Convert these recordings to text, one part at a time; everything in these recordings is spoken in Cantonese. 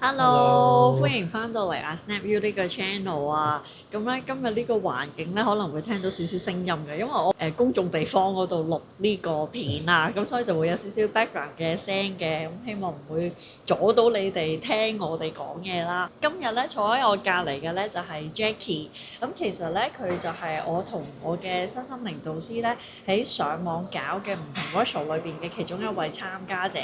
Hello，歡迎翻到嚟啊 SnapU 呢個 channel 啊，咁咧今日呢個環境咧可能會聽到少少聲音嘅，因為我公眾地方嗰度錄呢個片啊，咁所以就會有少少 background 嘅聲嘅，咁希望唔會阻到你哋聽我哋講嘢啦。今日咧坐喺我隔離嘅咧就係 Jackie，咁其實咧佢就係我同我嘅身心靈導師咧喺上網搞嘅唔同 workshop 裏邊嘅其中一位參加者。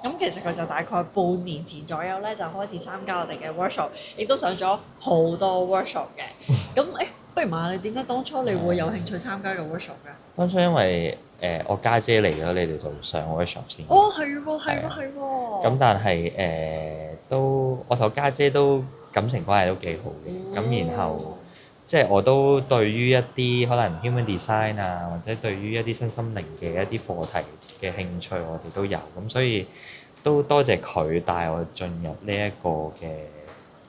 咁其實佢就大概半年前左右咧就開始參加我哋嘅 workshop，亦都上咗好多 workshop 嘅。咁不如問下你點解當初你會有興趣參加個 workshop 嘅？當初因為我家姐嚟咗你哋度上 workshop 先。哦，係喎，係喎，係喎。咁但係都我同我家姐都感情關係都幾好嘅。咁然後即係我都對於一啲可能 human design 啊，或者對於一啲身心靈嘅一啲課題嘅興趣，我哋都有。咁所以都多謝佢帶我進入呢一個嘅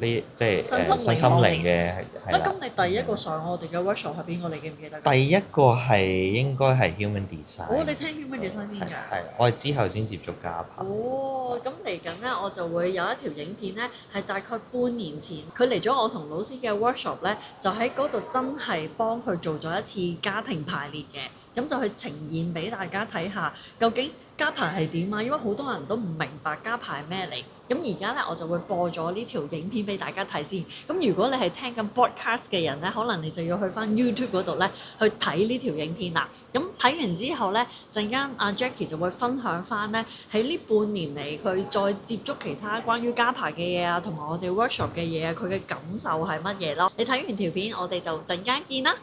即係身心靈嘅係啦。咁你第一個上我哋嘅 workshop 係邊個？你記唔記得？第一個係應該係 human design。哦，你聽 human design 先㗎？係，我係之後先接觸家排。哦，咁嚟緊咧，我就會有一條影片咧，係大概半年前，佢嚟咗我同老師嘅 workshop 咧，就喺嗰度真係幫佢做咗一次家庭排列嘅，咁就去呈現俾大家睇下，究竟家排係點啊？因為好多人都唔明白家排係咩嚟，咁而家咧我就會播咗呢條影片俾大家睇先。咁如果你係聽緊 broadcast 嘅人咧，可能你就要去翻 YouTube 嗰度咧去睇呢條影片啦。咁睇完之後咧，陣間阿 Jackie 就會分享翻咧喺呢半年嚟佢再接觸其他關於家排嘅嘢啊，同埋我哋 workshop 嘅嘢啊，佢嘅感受係乜嘢咯？你睇完條片，我哋就陣間見啦。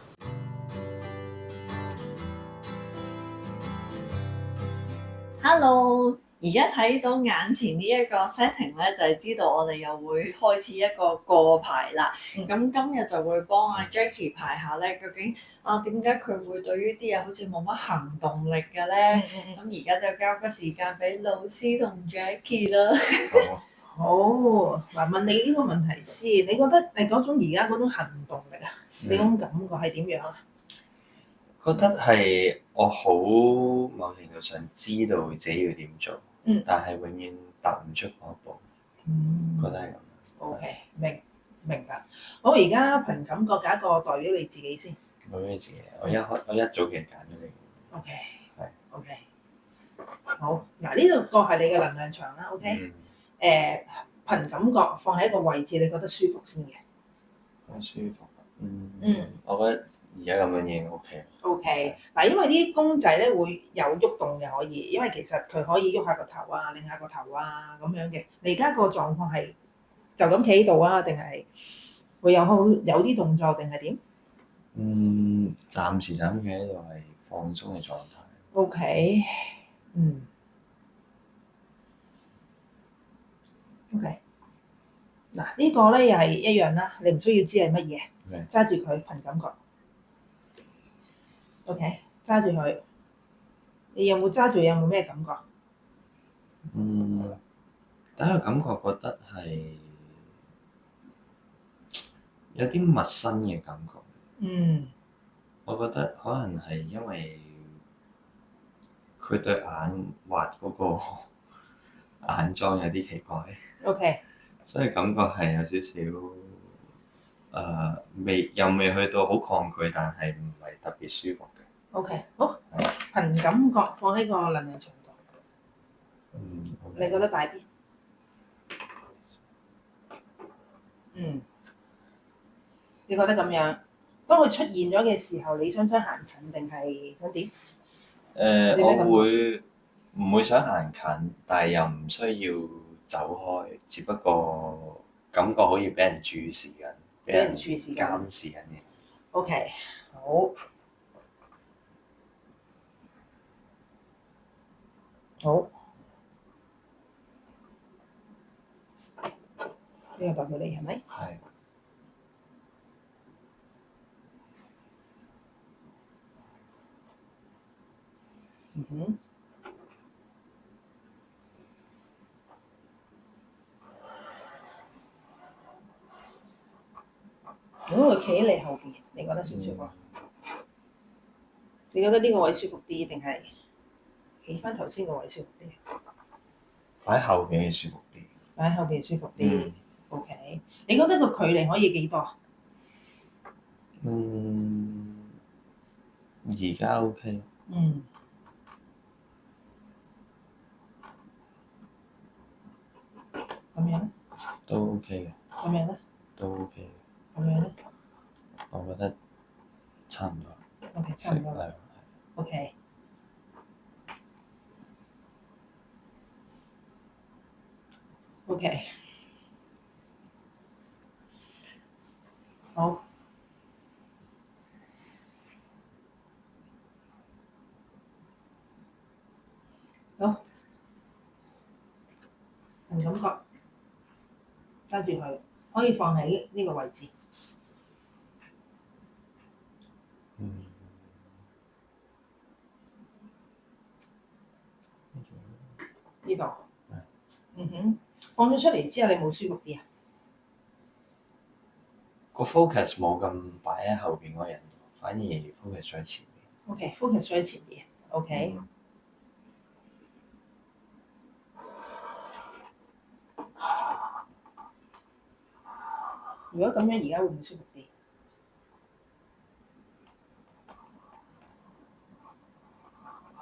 Hello，而家睇到眼前呢一個 setting 咧，就係知道我哋又會開始一個過排啦。咁今日就會幫阿 Jackie 排下咧，究竟點解佢會對於啲嘢好似冇乜行動力嘅咧？咁而家就交個時間俾老師同 Jackie 啦。好，嗱，問你呢個問題先，你覺得你嗰種而家嗰種行動力啊，你嗰種感覺係點樣啊？覺得係我好某程度上知道自己要點做，但係永遠踏唔出嗰一步，覺得係咁。OK，明白。好，而家憑感覺揀一個代表你自己先。代表你自己，我一早其實揀咗你。OK，係。OK，好，嗱呢個係你嘅能量場啦。OK，憑感覺放喺一個位置，你覺得舒服先嘅。好舒服。我覺得而家咁樣已經 OK。OK，嗱，因為啲公仔咧會有喐動嘅可以，因為其實佢可以喐下個頭啊，擰下個頭啊咁樣嘅。你而家個狀況係就咁企喺度啊，定係會有啲動作定係點？暫時就咁企喺度係放鬆嘅狀態。OK，OK，嗱呢個咧又係一樣啦，你唔需要知係乜嘢，揸住佢憑感覺。OK，揸住佢，你有冇揸住有冇咩感覺？第一個感覺覺得係有啲陌生嘅感覺。我覺得可能係因為佢對眼畫嗰個眼妝有啲奇怪。OK，所以感覺係有少少又未去到好抗拒，但係唔係特別舒服嘅。OK，好，憑感覺放喺個能量場度。你覺得擺邊？你覺得咁樣，當佢出現咗嘅時候，你想行近定係想點？我會唔會想行近，但係又唔需要走開，只不過感覺好似俾人注視緊，俾人注視監視緊嘅。OK，好，呢個代表你係咪？係。如果佢企喺你後邊，你覺得舒唔舒服？你覺得呢個位舒服啲，定係企翻頭先個位舒服啲？擺後邊嘅舒服啲。喺後邊舒服啲。OK，你覺得個距離可以幾多啊？而家 OK，咁樣咧？都 OK 嘅，咁樣咧？都 OK 嘅。咁樣咧我覺得差唔多。 ？OK，差唔多。係 OK。OK。好。好。憑感覺揸住佢，可以放喺呢個位置。呢度。放咗出嚟之後，你冇舒服啲啊？個 focus 冇咁擺喺後邊嗰個人，反而 focus 喺前面。OK，focus 喺前面。OK。如果咁樣，而家會唔會舒服啲？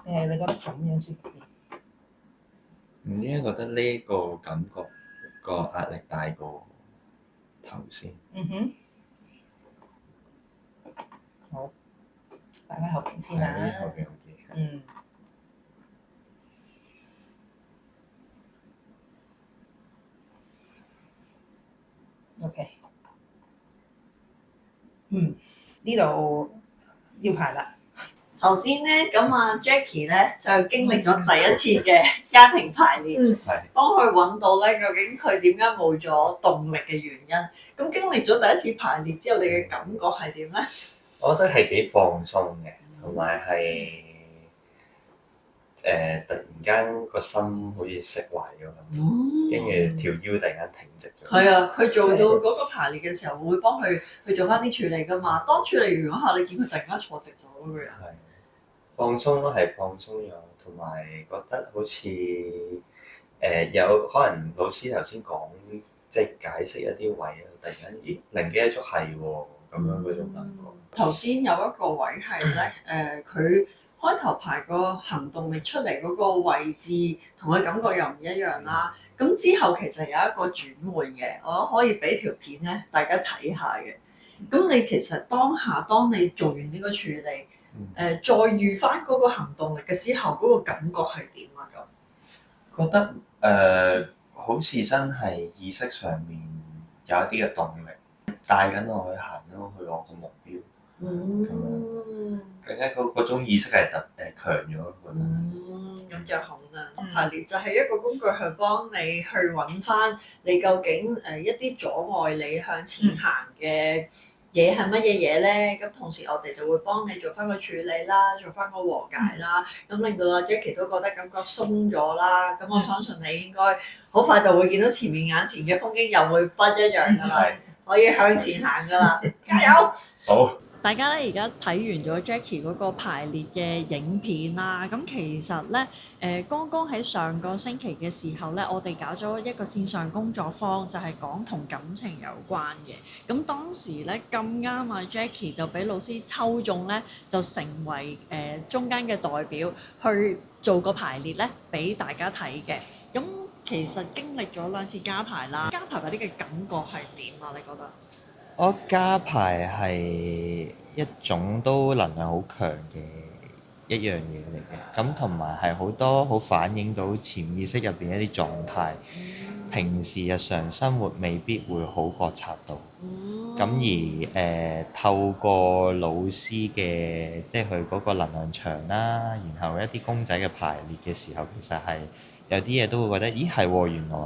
定係你覺得咁樣舒服啲？唔應該覺得呢個感覺個壓力大過頭先。好，擺喺後邊先啦。後邊好啲。OK。呢度要排啦。頭先咧，咁啊 Jackie 咧就經歷咗第一次嘅家庭排列，幫佢揾到咧究竟佢點解冇咗動力嘅原因。咁經歷咗第一次排列之後，你嘅感覺係點咧？我覺得係幾放鬆嘅，同埋係突然間個心好似釋懷咗咁，跟住條腰突然間挺直咗。係啊，佢做到嗰個排列嘅時候，會幫佢去做翻啲處理噶嘛。當處理完嗰下，你見佢突然間坐直咗嗰個人。放鬆咯，係放鬆咗，同埋覺得好似有可能老師頭先講，即係解釋一啲位啊，突然間咦靈機一觸係喎，咁樣嗰種感覺。頭先有一個位係咧，佢開頭排個行動力出嚟嗰個位置，同佢感覺又唔一樣啦。咁之後其實有一個轉換嘅，我可以俾條片咧大家睇下嘅。咁你其實當你做完呢個處理。再遇翻嗰個行動力嘅時候，嗰個感覺係點啊？咁覺得好似真係意識上面有一啲嘅動力，帶緊我去行咗去我個目標，咁樣更加嗰種意識係強咗。咁就好啦。排列就係一個工具，去幫你去揾翻你究竟一啲阻礙你向前行嘅嘢係乜嘢嘢咧？咁同時我哋就會幫你做翻個處理啦，做翻個和解啦，咁令到阿 Jackie 都覺得感覺鬆咗啦。咁我相信你應該好快就會見到眼前嘅風景又會不一樣㗎啦，可以向前行㗎啦，加油！好。大家咧而家睇完咗 Jackie 嗰個排列嘅影片啦，咁其實咧剛剛喺上個星期嘅時候咧，我哋搞咗一個線上工作坊，就係講同感情有關嘅。咁當時咧咁啱啊 Jackie 就俾老師抽中咧，就成為中間嘅代表去做個排列咧，俾大家睇嘅。咁其實經歷咗2次加排啦，加排嗰啲嘅感覺係點啊？你覺得？我加排係一種都能量好強嘅一樣嘢嚟嘅，咁同埋係好多好反映到潛意識入邊一啲狀態，平時日常生活未必會好覺察到。咁而透過老師嘅即係佢嗰個能量場啦，然後一啲公仔嘅排列嘅時候，其實係有啲嘢都會覺得，咦係喎，原來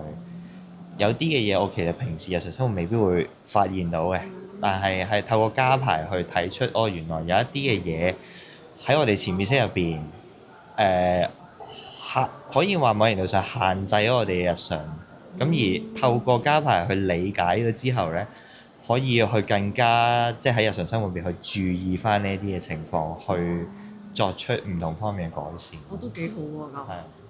有啲嘅嘢我其實平時日常生活未必會發現到嘅，但係透過加排去睇出，哦原來有一啲嘅嘢喺我哋潛意識入邊，可以話某程度上限制咗我哋嘅日常。咁而透過加排去理解咗之後咧，可以去更加即係喺日常生活入邊去注意翻呢啲嘅情況，去作出唔同方面嘅改善。我都幾好喎咁。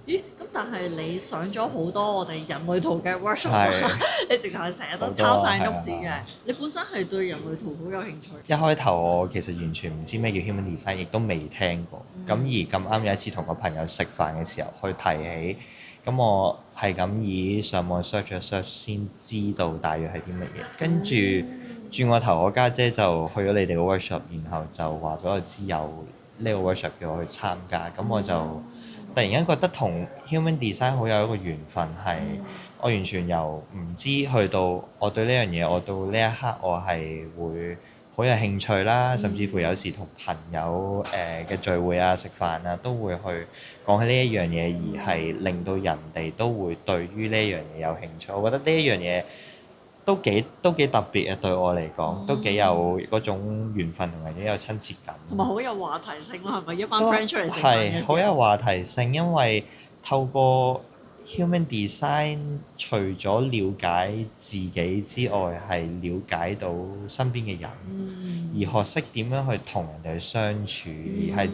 咦？咁但係你上咗好多我哋人類圖嘅 workshop 係你直頭係成日都好多抄晒 notes 係啊嘅。你本身係對人類圖好有興趣。一開頭我其實完全唔知咩叫 human design，亦都未聽過。咁、而咁啱有一次同個朋友食飯嘅時候，佢提起，咁我係咁以上網 search 一 search 先知道大約係啲乜嘢。跟住轉個頭，我家姐就去咗你哋個 workshop，然後就話俾我知有呢個 workshop 叫我去參加。咁我就突然間覺得同 human design 好有一個緣分，係我完全由唔知去到我對呢樣嘢，我到呢一刻我係會好有興趣啦，甚至乎有時同朋友嘅聚會啊、食飯啊，都會去講起呢一樣嘢，而係令到人哋都會對於呢一樣嘢有興趣。我覺得呢一樣嘢都幾特別嘅，對我嚟講，都幾有嗰種緣分同埋幾有親切感。同埋好有話題性咯，係咪一班都 friend 出嚟食飯嘅時係候好有話題性，因為透過 human design 除咗了解自己之外，係了解到身邊嘅人，而學識點樣去同人哋去相處，而係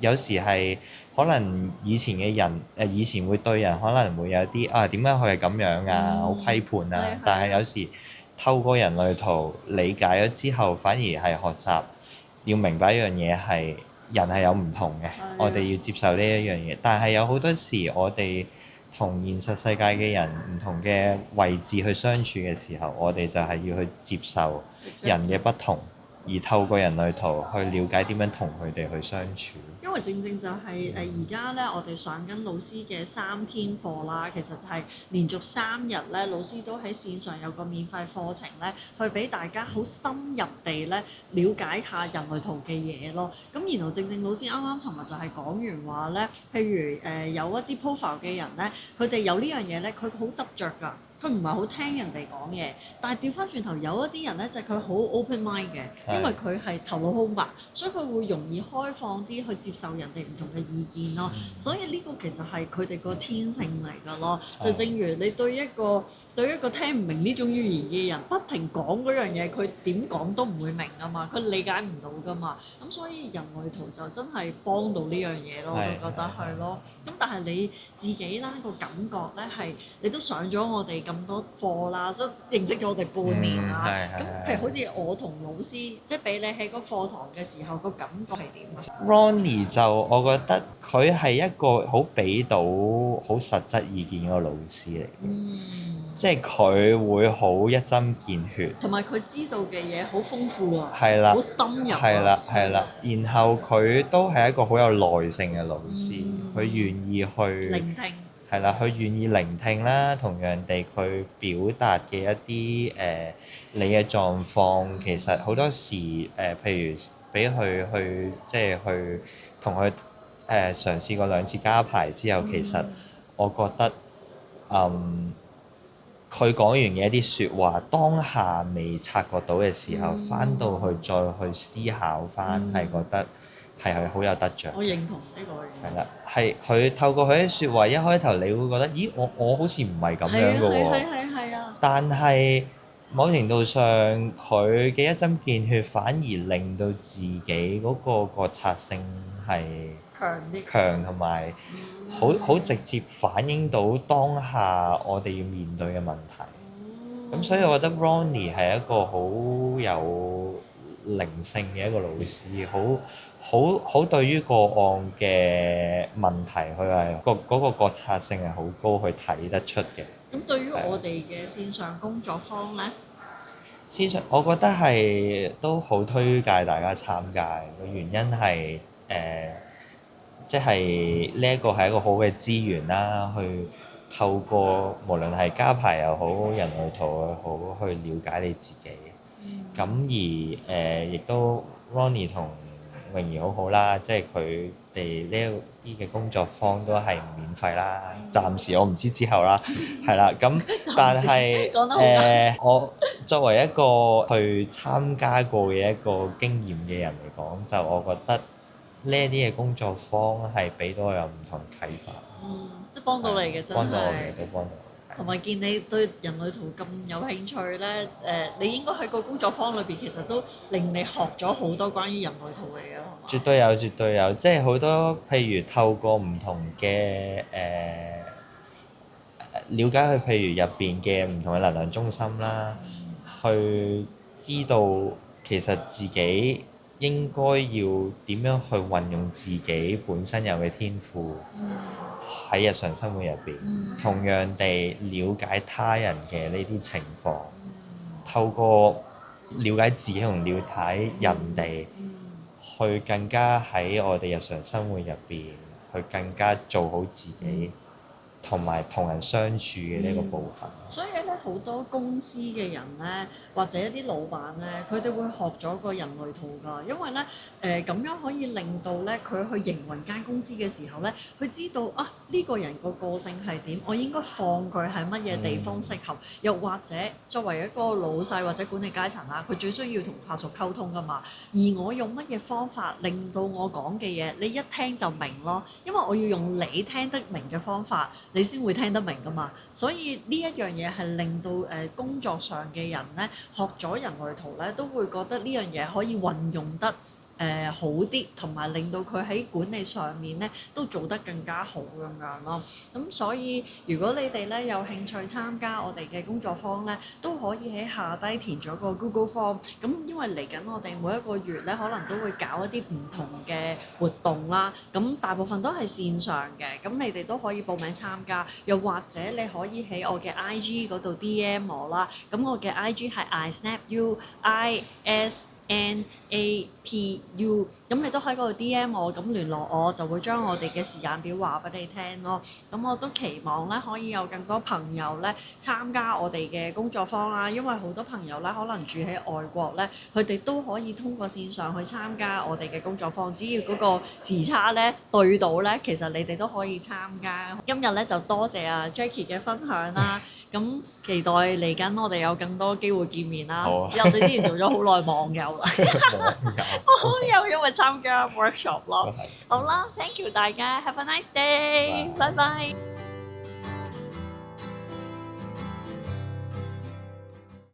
有時係可能以前嘅人以前會對人可能會有啲點解佢係咁樣啊，好批判啊，但係有時透過人類圖理解咗之後，反而係學習要明白一樣嘢係人係有唔同嘅，我哋要接受呢一樣嘢。但係有好多時我哋同現實世界嘅人唔同嘅位置去相處嘅時候，我哋就係要去接受人嘅不同，而透過人類圖去了解點樣同佢哋去相處。因為正正就係而家咧，我哋上緊老師嘅3天課啦，其實就係連續3日咧，老師都喺線上有個免費課程咧，去俾大家好深入地咧了解下人類圖嘅嘢咯。咁然後正正老師啱啱尋日就係講完話咧，譬如有一啲 profile 嘅人咧，佢哋有呢樣嘢咧，佢好執着㗎。佢唔係好聽人哋講嘢，但係調翻轉頭有一啲人咧就係佢好 open mind 嘅，因為佢係頭腦空白，所以佢會容易開放啲去接受人哋唔同嘅意見咯。所以呢個其實係佢哋個天性嚟㗎咯。就正如你對一個聽唔明呢種語言嘅人，不停講嗰樣嘢，佢點講都唔會明㗎嘛，佢理解唔到㗎嘛。咁所以人類圖就真係幫到呢樣嘢咯，我都覺得係咯。咁但係你自己啦個感覺咧係，你都上咗我哋咁多課啦，所以認識咗我哋半年啦。咁譬如好似我同老師，即係俾你喺個課堂嘅時候，個感覺係點？Ronnie 就我覺得佢係一個好俾到好實質意見嗰個老師嚟嘅。即係佢會好一針見血，同埋佢知道嘅嘢好豐富啊，係啦，好深入啊，係啦，係啦。然後佢都係一個好有耐性嘅老師，佢願意去聆聽。係啦，佢願意聆聽啦，同樣地佢表達嘅一啲你嘅狀況，其實好多時譬如俾佢去即係去同佢嘗試過2次加牌之後，其實我覺得佢講完嘅一啲説話，當下未察覺到嘅時候，翻到去再去思考翻，係覺得係好有得着。我認同呢個嘢。係啦，係佢透過佢啲説話，一開頭你會覺得，咦，我好似唔係咁樣嘅喎。係啊。但係某程度上，佢嘅一針見血，反而令到自己嗰個覺察性係強同埋好直接反映到當下我哋要面對嘅問題。咁所以我覺得 Ronnie 係一個好有靈性嘅一個老師，好對於個案嘅問題，佢係嗰個覺察性係好高，去睇得出嘅。咁對於我哋嘅線上工作坊咧，線上我覺得係都好推介大家參加嘅原因係即係呢一個係一個好嘅資源啦，去透過無論係加牌又好，人類圖又好，去了解你自己。咁而亦都 Ronnie 同泳兒好好啦，即係佢哋呢一啲嘅工作坊都係免費啦。暫時我唔知之後啦，係啦。咁但係我作為一個去參加過嘅一個經驗嘅人嚟講，就我覺得呢一啲嘅工作坊係俾到我有唔同啟發。都幫到你嘅真係。幫到我嘅，都幫到我。同埋見你對人類圖咁有興趣咧，你應該喺個工作坊裏邊其實都令你學咗好多關於人類圖嘅嘢，係嘛？絕對有，絕對有，即係好多譬如透過唔同嘅了解佢，譬如入邊嘅唔同嘅能量中心啦，去知道其實自己應該要點樣去運用自己本身有嘅天賦喺日常生活入邊，同樣地了解他人嘅呢啲情況，透過了解自己同了解人哋，去更加喺我哋日常生活入邊，去更加做好自己，同埋同人相處嘅呢個部分。所以咧，好多公司嘅人咧，或者一啲老闆咧，佢哋會學咗個人類圖㗎，因為咧咁樣可以令到咧佢去營運間公司嘅時候咧，佢知道啊呢個人個性係點，我應該放佢喺乜嘢地方適合，又或者作為一個老細或者管理階層啦，佢最需要同下屬溝通㗎嘛。而我用乜嘢方法令到我講嘅嘢你一聽就明咯，因為我要用你聽得明嘅方法，你先會聽得明㗎嘛。所以呢一樣嘢係令到工作上嘅人咧學咗人類圖咧，都會覺得呢樣嘢可以運用得好啲，同埋令到佢喺管理上面咧都做得更加好咁樣咯。咁所以如果你哋咧有興趣參加我哋嘅工作坊咧，都可以喺下低填咗個 Google Form。咁因為嚟緊我哋每一個月咧，可能都會搞一啲唔同嘅活動啦。咁大部分都係線上嘅，咁你哋都可以報名參加。又或者你可以喺我嘅 IG 嗰度 DM 我啦。咁我嘅 IG 係 ISNAPU，咁你都喺嗰度 DM 我，咁聯絡我就會將我哋嘅時間表話俾你聽咯。咁我都期望咧可以有更多朋友咧參加我哋嘅工作坊啦，因為好多朋友咧可能住喺外國咧，佢哋都可以通過線上去參加我哋嘅工作坊，只要嗰個時差咧對到咧，其實你哋都可以參加。今日咧就多謝阿 Jackie 嘅分享啦，咁期待嚟緊我哋有更多機會見面啦。好啊因為我哋之前做咗好耐網友啦，網友因為參加 workshop 咯。好啦，thank you 大家，have a nice day，拜拜。